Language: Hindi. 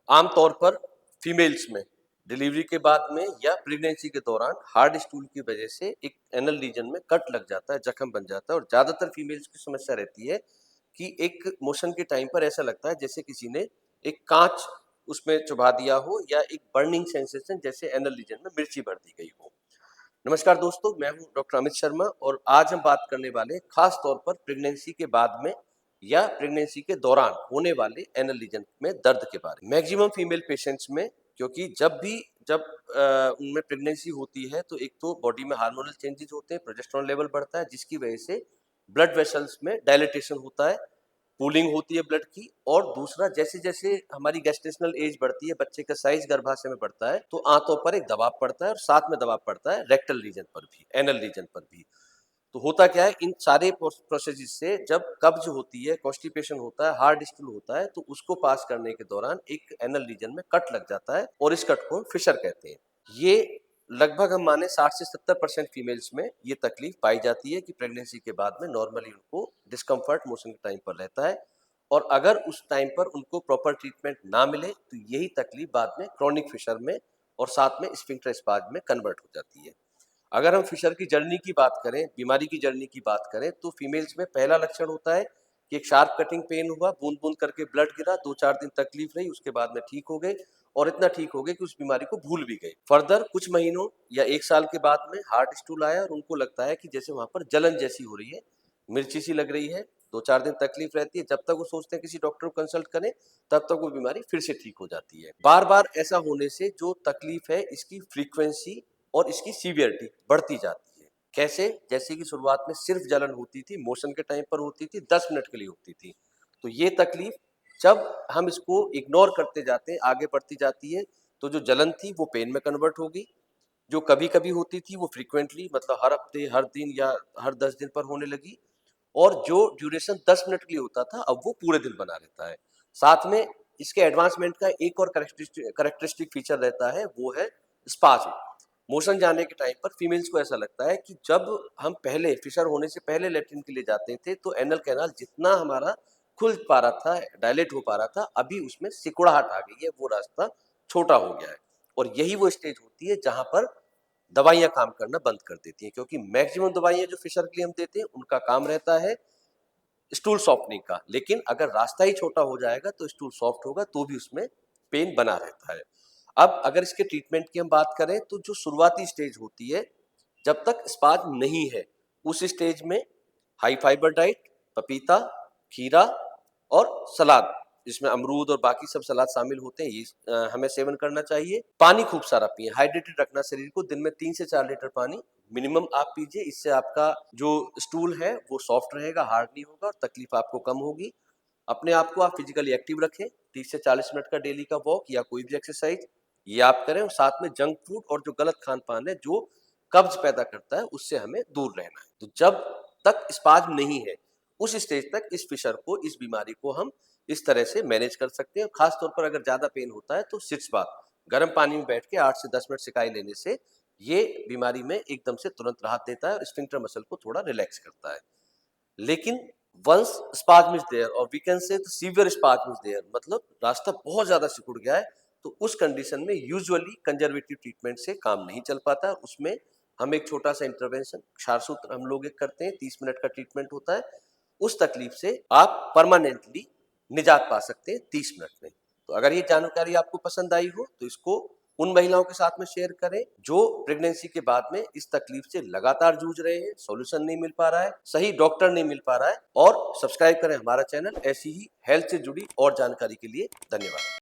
आमतौर पर फीमेल्स में डिलीवरी के बाद में या प्रेगनेंसी के दौरान हार्ड स्टूल की वजह से एक एनल रीजन में कट लग जाता है, जख्म बन जाता है और ज़्यादातर फीमेल्स की समस्या रहती है कि एक मोशन के टाइम पर ऐसा लगता है जैसे किसी ने एक कांच उसमें चुभा दिया हो या एक बर्निंग सेंसेशन जैसे एनल रीजन में मिर्ची भर दी गई हो। नमस्कार दोस्तों, मैं हूं डॉक्टर अमित शर्मा और आज हम बात करने वाले खास तौर पर प्रेगनेंसी के बाद में या प्रेगनेंसी के दौरान होने वाले एनल रीजन में दर्द के बारे में। मैक्सिमम फीमेल पेशेंट्स में, क्योंकि जब उनमें प्रेगनेंसी होती है तो एक तो बॉडी में हार्मोनल चेंजेस होते हैं, प्रोजेस्टेरॉन लेवल बढ़ता है जिसकी वजह से ब्लड वेसल्स में डायलिटेशन होता है, कूलिंग होती है ब्लड की। और दूसरा, जैसे जैसे हमारी गेस्टेशनल एज बढ़ती है, बच्चे का साइज गर्भाशय में बढ़ता है तो आंतों पर एक दबाव पड़ता है और साथ में दबाव पड़ता है रेक्टल रीजन पर भी, एनल रीजन पर भी। तो होता क्या है, इन सारे प्रोसेस से जब कब्ज होती है, कॉन्स्टिपेशन होता है, हार्ड स्टूल होता है तो उसको पास करने के दौरान एक एनल रीजन में कट लग जाता है और इस कट को फिशर कहते हैं। ये लगभग हम माने 60 से 70% फीमेल्स में ये तकलीफ पाई जाती है कि प्रेगनेंसी के बाद में नॉर्मली उनको डिस्कम्फर्ट मोशन के टाइम पर रहता है और अगर उस टाइम पर उनको प्रॉपर ट्रीटमेंट ना मिले तो यही तकलीफ बाद में क्रॉनिक फिशर में और साथ में स्फिंक्टर स्पाज्म में कन्वर्ट हो जाती है। अगर हम फिशर की जर्नी की बात करें, बीमारी की जर्नी की बात करें तो फीमेल्स में पहला लक्षण होता है कि एक शार्प कटिंग पेन हुआ, बूंद बूंद करके ब्लड गिरा, 2-4 दिन तकलीफ रही, उसके बाद में ठीक हो गए और इतना ठीक हो गए कि उस बीमारी को भूल भी गए। फर्दर कुछ महीनों या 1 साल के बाद में हार्ड स्टूल आया और उनको लगता है कि जैसे वहां पर जलन जैसी हो रही है, मिर्ची सी लग रही है, 2-4 दिन तकलीफ रहती है। जब तक वो सोचते हैं किसी डॉक्टर को कंसल्ट करें तब तक वो बीमारी फिर से ठीक हो जाती है। बार बार ऐसा होने से जो तकलीफ है इसकी फ्रीक्वेंसी और इसकी सीवियरिटी बढ़ती जाती है। कैसे? जैसे कि शुरुआत में सिर्फ जलन होती थी, मोशन के टाइम पर होती थी, 10 मिनट के लिए होती थी, तो ये तकलीफ जब हम इसको इग्नोर करते जाते हैं, आगे बढ़ती जाती है, तो जो जलन थी वो पेन में कन्वर्ट होगी। जो कभी कभी होती थी वो फ्रीक्वेंटली, मतलब हर हफ्ते, हर दिन या हर 10 दिन पर होने लगी और जो ड्यूरेशन 10 मिनट के लिए होता था अब वो पूरे दिन बना रहता है। साथ में इसके एडवांसमेंट का एक और करेक्टरिस्टिक फीचर रहता है, वो है स्पाज्म। मोशन जाने के टाइम पर फीमेल्स को ऐसा लगता है कि जब हम पहले फिशर होने से पहले लैट्रिन के लिए जाते थे तो एनल कैनाल जितना हमारा खुल पा रहा था, डायलेट हो पा रहा था, अभी उसमें सिकुड़ाहट आ गई है, वो रास्ता छोटा हो गया है। और यही वो स्टेज होती है जहां पर दवाइयां काम करना बंद कर देती हैं, क्योंकि मैक्सिमम दवाइयां जो फिशर के लिए हम देते हैं उनका काम रहता है स्टूल सॉफ्टनिंग का, लेकिन अगर रास्ता ही छोटा हो जाएगा तो स्टूल सॉफ्ट होगा तो भी उसमें पेन बना रहता है। अब अगर इसके ट्रीटमेंट की हम बात करें तो जो शुरुआती स्टेज होती है, जब तक स्पाज्म नहीं है, उस स्टेज में हाई फाइबर डाइट, पपीता, खीरा और सलाद, जिसमें अमरूद और बाकी सब सलाद शामिल होते हैं, ये हमें सेवन करना चाहिए। पानी खूब सारा पिए, हाइड्रेटेड रखना शरीर को, दिन में 3 से 4 लीटर पानी मिनिमम आप पीजिए। इससे आपका जो स्टूल है वो सॉफ्ट रहेगा, हार्ड नहीं होगा और तकलीफ आपको कम होगी। अपने आप को आप फिजिकली एक्टिव रखें, 30 से 40 मिनट का डेली का वॉक या कोई भी एक्सरसाइज ये आप करें और साथ में जंक फूड और जो गलत खान पान है जो कब्ज पैदा करता है उससे हमें दूर रहना है। तो जब तक स्पाज्म नहीं है उस स्टेज तक इस फिशर को, इस बीमारी को हम इस तरह से मैनेज कर सकते हैं। खास तौर पर अगर ज्यादा पेन होता है तो सिट्स बाथ, गर्म पानी में बैठ के 8 से 10 मिनट सिकाई लेने से ये बीमारी में एकदम से तुरंत राहत देता है और स्फिंक्टर मसल को थोड़ा रिलैक्स करता है। लेकिन वंस स्पाज्म इज देयर और we can say severe spasm is there, मतलब रास्ता बहुत ज्यादा सिकुड़ गया है, तो उस कंडीशन में यूजुअली कंजर्वेटिव ट्रीटमेंट से काम नहीं चल पाता। उसमें हम एक छोटा सा इंटरवेंशन, क्षारसूत्र हम लोग एक करते हैं, 30 मिनट का ट्रीटमेंट होता है। उस तकलीफ से आप परमानेंटली निजात पा सकते हैं 30 मिनट में। तो अगर ये जानकारी आपको पसंद आई हो तो इसको उन महिलाओं के साथ में शेयर करें जो प्रेगनेंसी के बाद में इस तकलीफ से लगातार जूझ रहे हैं, सॉल्यूशन नहीं मिल पा रहा है, सही डॉक्टर नहीं मिल पा रहा है। और सब्सक्राइब करें हमारा चैनल ऐसी ही हेल्थ से जुड़ी और जानकारी के लिए। धन्यवाद।